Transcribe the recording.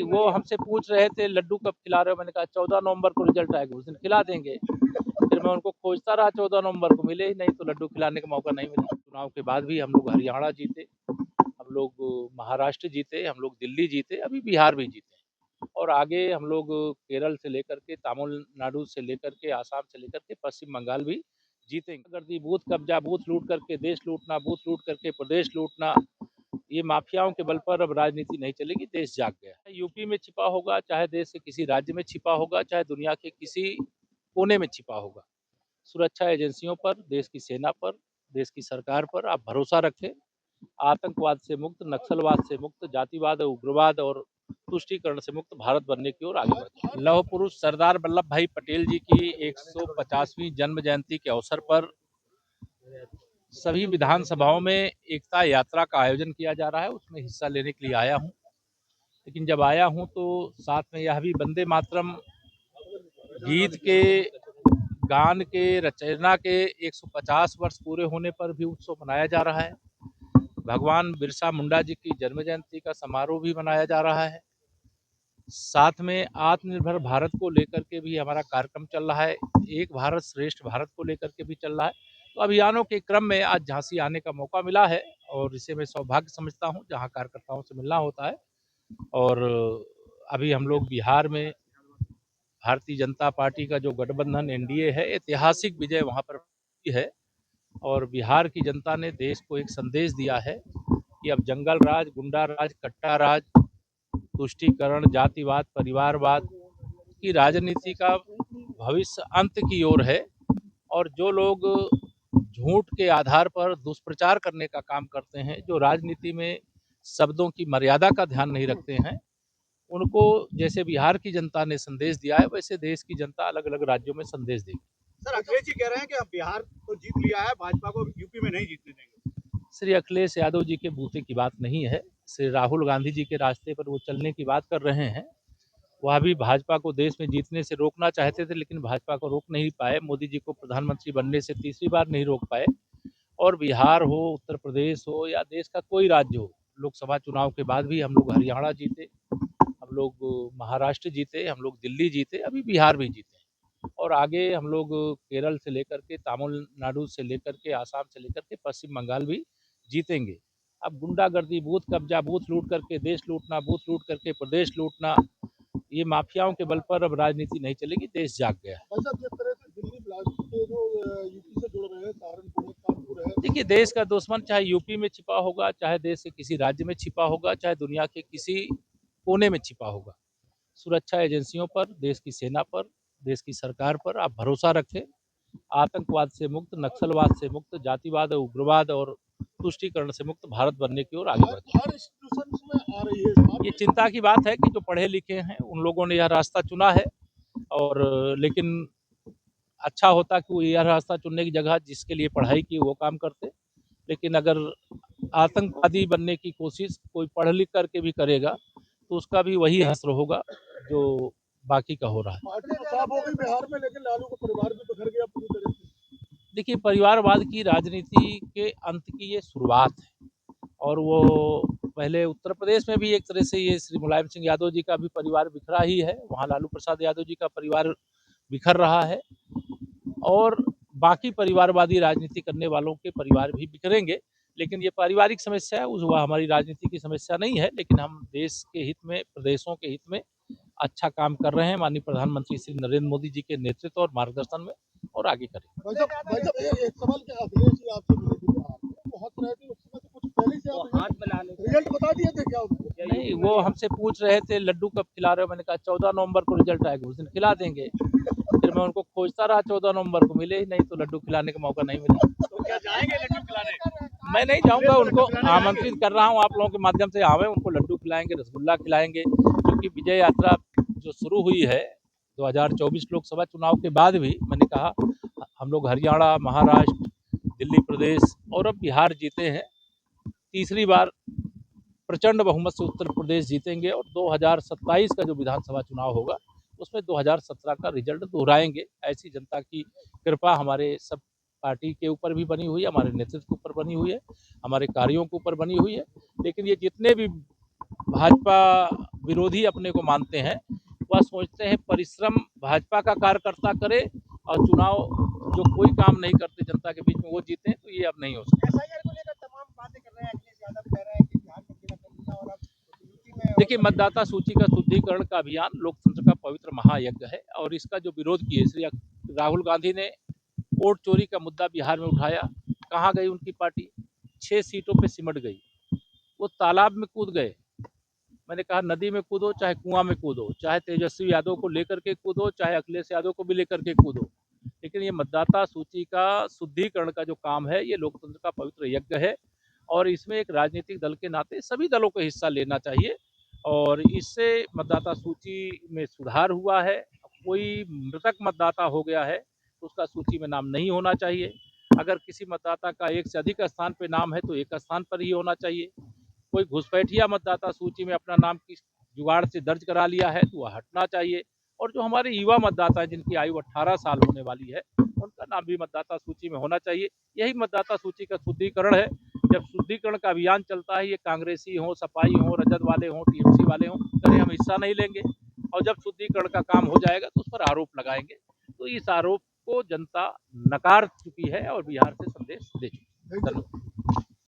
वो हमसे पूछ रहे थे लड्डू कब खिला रहे हो, मैंने कहा 14 नवंबर को रिजल्ट आएगा उस दिन खिला देंगे। फिर मैं उनको खोजता रहा, 14 नवंबर को मिले ही नहीं, तो लड्डू खिलाने का मौका नहीं मिला। चुनाव के बाद भी हम लोग हरियाणा जीते, हम लोग महाराष्ट्र जीते, हम लोग दिल्ली जीते, अभी बिहार भी जीते और आगे हम लोग केरल से लेकर के तमिलनाडु से लेकर के आसाम से लेकर के पश्चिम बंगाल भी जीतेंगे। गर्दी, बूथ कब्जा, बूथ लूट करके देश लूटना, बूथ लूट करके प्रदेश लूटना, ये माफियाओं के बल पर अब राजनीति नहीं चलेगी। देश जाग गया है। यूपी में छिपा होगा, चाहे देश के किसी राज्य में छिपा होगा, चाहे दुनिया के किसी कोने में छिपा होगा, सुरक्षा एजेंसियों पर, देश की सेना पर, देश की सरकार पर आप भरोसा रखें। आतंकवाद से मुक्त, नक्सलवाद से मुक्त, जातिवाद और उग्रवाद और तुष्टीकरण से मुक्त भारत बनने की ओर आगे बढ़े। लौह पुरुष सरदार वल्लभ भाई पटेल जी की 150वीं जन्म जयंती के अवसर पर सभी विधानसभाओं में एकता यात्रा का आयोजन किया जा रहा है। उसमें हिस्सा लेने के लिए आया हूं, लेकिन जब आया हूं तो साथ में यह भी वंदे मातरम गीत के गान के रचना के 150 वर्ष पूरे होने पर भी उत्सव मनाया जा रहा है। भगवान बिरसा मुंडा जी की जन्म जयंती का समारोह भी मनाया जा रहा है। साथ में आत्मनिर्भर भारत को लेकर के भी हमारा कार्यक्रम चल रहा है, एक भारत श्रेष्ठ भारत को लेकर के भी चल रहा है। तो अभियानों के क्रम में आज झांसी आने का मौका मिला है और इसे मैं सौभाग्य समझता हूं, जहां कार्यकर्ताओं से मिलना होता है। और अभी हम लोग बिहार में भारतीय जनता पार्टी का जो गठबंधन एनडीए है, ऐतिहासिक विजय वहां पर है और बिहार की जनता ने देश को एक संदेश दिया है कि अब जंगल राज, गुंडा राज, कट्टा राज, तुष्टीकरण, जातिवाद, परिवारवाद की राजनीति का भविष्य अंत की ओर है और जो लोग झूठ के आधार पर दुष्प्रचार करने का काम करते हैं, जो राजनीति में शब्दों की मर्यादा का ध्यान नहीं रखते हैं, उनको जैसे बिहार की जनता ने संदेश दिया है, वैसे देश की जनता अलग अलग राज्यों में संदेश देगी। सर, अखिलेश जी कह रहे हैं कि अब बिहार तो जीत लिया है, भाजपा को यूपी में नहीं जीतने देंगे। श्री अखिलेश यादव जी के बूते की बात नहीं है, श्री राहुल गांधी जी के रास्ते पर वो चलने की बात कर रहे हैं। वह भी भाजपा को देश में जीतने से रोकना चाहते थे, लेकिन भाजपा को रोक नहीं पाए। मोदी जी को प्रधानमंत्री बनने से तीसरी बार नहीं रोक पाए। और बिहार हो, उत्तर प्रदेश हो या देश का कोई राज्य हो, लोकसभा चुनाव के बाद भी हम लोग हरियाणा जीते, हम लोग महाराष्ट्र जीते, हम लोग दिल्ली जीते, अभी बिहार भी जीते और आगे हम लोग केरल से लेकर के तमिलनाडु से लेकर के आसाम से लेकर के पश्चिम बंगाल भी जीतेंगे। अब गुंडागर्दी, बूथ कब्जा, बूथ लूट करके देश लूटना, बूथ लूट करके प्रदेश लूटना, ये माफियाओं के बल पर अब राजनीति नहीं चलेगी। देश जाग गया है। जिस तरह से दिल्ली ब्लास्ट के जो यूपी से जुड़ रहे हैं, सहारनपुर है, कानपुर है। देखिए, देश का दुश्मन चाहे यूपी में छिपा होगा, चाहे देश के किसी राज्य में छिपा होगा, चाहे दुनिया के किसी कोने में छिपा होगा, सुरक्षा एजेंसियों पर, देश की सेना पर, देश की सरकार पर आप भरोसा रखें। आतंकवाद से मुक्त, नक्सलवाद से मुक्त, जातिवाद और उग्रवाद और तुष्टीकरण से मुक्त भारत बनने की ओर आगे बढ़े। हर इंस्टीट्यूशन में आ रही है। ये चिंता की बात है कि जो पढ़े लिखे हैं उन लोगों ने यह रास्ता चुना है और लेकिन अच्छा होता कि वो यह रास्ता चुनने की जगह जिसके लिए पढ़ाई की वो काम करते। लेकिन अगर आतंकवादी बनने की कोशिश कोई पढ़ लिख करके भी करेगा तो उसका भी वही हश्र होगा जो बाकी का हो रहा है। पार्टी तो साफ हो गई बिहार में, लेकिन लालू का परिवार भी बिखर गया पूरी तरह से। देखिए, परिवारवाद की राजनीति के अंत की ये शुरुआत है और वो पहले उत्तर प्रदेश में भी एक तरह से ये श्री मुलायम सिंह यादव जी का भी परिवार बिखरा ही है, वहाँ लालू प्रसाद यादव जी का परिवार बिखर रहा है और बाकी परिवारवादी राजनीति करने वालों के परिवार भी बिखरेंगे। लेकिन ये पारिवारिक समस्या है, वह हमारी राजनीति की समस्या नहीं है। लेकिन हम देश के हित में, प्रदेशों के हित में अच्छा काम कर रहे हैं माननीय प्रधानमंत्री श्री नरेंद्र मोदी जी के नेतृत्व और मार्गदर्शन में और आगे करेंगे। भाई साहब, एक सवाल क्या, अखिलेश जी आपसे मिले थे बिहार में, वो हंस रहे थे उस समय से कुछ पहले से आप रिजल्ट बता दिए थे क्या उनको? नहीं, वो हमसे पूछ रहे थे लड्डू कब खिला रहे हो, मैंने कहा 14 नवंबर को रिजल्ट आएगा उस दिन खिला देंगे। फिर मैं उनको खोजता रहा, 14 नवंबर को मिले ही नहीं, तो लड्डू खिलाने का मौका नहीं मिला। तो क्या जाएंगे लड्डू खिलाने? मैं नहीं जाऊंगा, उनको आमंत्रित कर रहा हूं आप लोगों के माध्यम से, आवे उनको लड्डू खिलाएंगे, रसगुल्ला खिलाएंगे, क्योंकि विजय यात्रा जो शुरू हुई है 2024 लोकसभा चुनाव के बाद भी, मैंने कहा हम लोग हरियाणा, महाराष्ट्र, दिल्ली प्रदेश और अब बिहार जीते हैं। तीसरी बार प्रचंड बहुमत से उत्तर प्रदेश जीतेंगे और 2027 का जो विधानसभा चुनाव होगा उसमें 2017 का रिजल्ट दोहराएंगे। ऐसी जनता की कृपा हमारे सब पार्टी के ऊपर भी बनी हुई है, हमारे नेतृत्व के ऊपर बनी हुई है, हमारे कार्यों के ऊपर बनी हुई है। लेकिन ये जितने भी भाजपा विरोधी अपने को मानते हैं, वह सोचते हैं परिश्रम भाजपा का कार्यकर्ता करे और चुनाव जो कोई काम नहीं करते जनता के बीच में वो जीते, तो ये अब नहीं हो सकता। एसआईआर को लेकर तमाम बातें कर रहे हैं, अखिलेश यादव कह रहे हैं कि बिहार में गिना कर लिया और अब यूपी में। देखिए, मतदाता सूची का शुद्धिकरण का अभियान लोकतंत्र का पवित्र महायज्ञ है और इसका जो विरोध किए श्री राहुल गांधी ने वोट चोरी का मुद्दा बिहार में उठाया, कहाँ गई उनकी पार्टी? 6 सीटों पे सिमट गई। वो तालाब में कूद गए। मैंने कहा नदी में कूदो चाहे कुआं में कूदो, चाहे तेजस्वी यादव को लेकर के कूदो, चाहे अखिलेश यादव को भी लेकर के कूदो, लेकिन ये मतदाता सूची का शुद्धिकरण का जो काम है ये लोकतंत्र का पवित्र यज्ञ है और इसमें एक राजनीतिक दल के नाते सभी दलों को हिस्सा लेना चाहिए और इससे मतदाता सूची में सुधार हुआ है। कोई मृतक मतदाता हो गया है तो उसका सूची में नाम नहीं होना चाहिए। अगर किसी मतदाता का एक से अधिक स्थान पर नाम है तो एक स्थान पर ही होना चाहिए। कोई घुसपैठिया मतदाता सूची में अपना नाम किस जुगाड़ से दर्ज करा लिया है तो वह हटना चाहिए और जो हमारे युवा मतदाता हैं जिनकी आयु 18 साल होने वाली है उनका नाम भी मतदाता सूची में होना चाहिए। यही मतदाता सूची का शुद्धिकरण है। जब शुद्धिकरण का अभियान चलता है, ये कांग्रेसी हो, सपाई हो, रजत वाले हों, टीएमसी वाले हों, कहीं हम हिस्सा नहीं लेंगे और जब शुद्धिकरण का काम हो जाएगा तो उस पर आरोप लगाएंगे। तो इस आरोप को जनता नकार चुकी है और बिहार से संदेश दे चुकी है। धन्यवाद।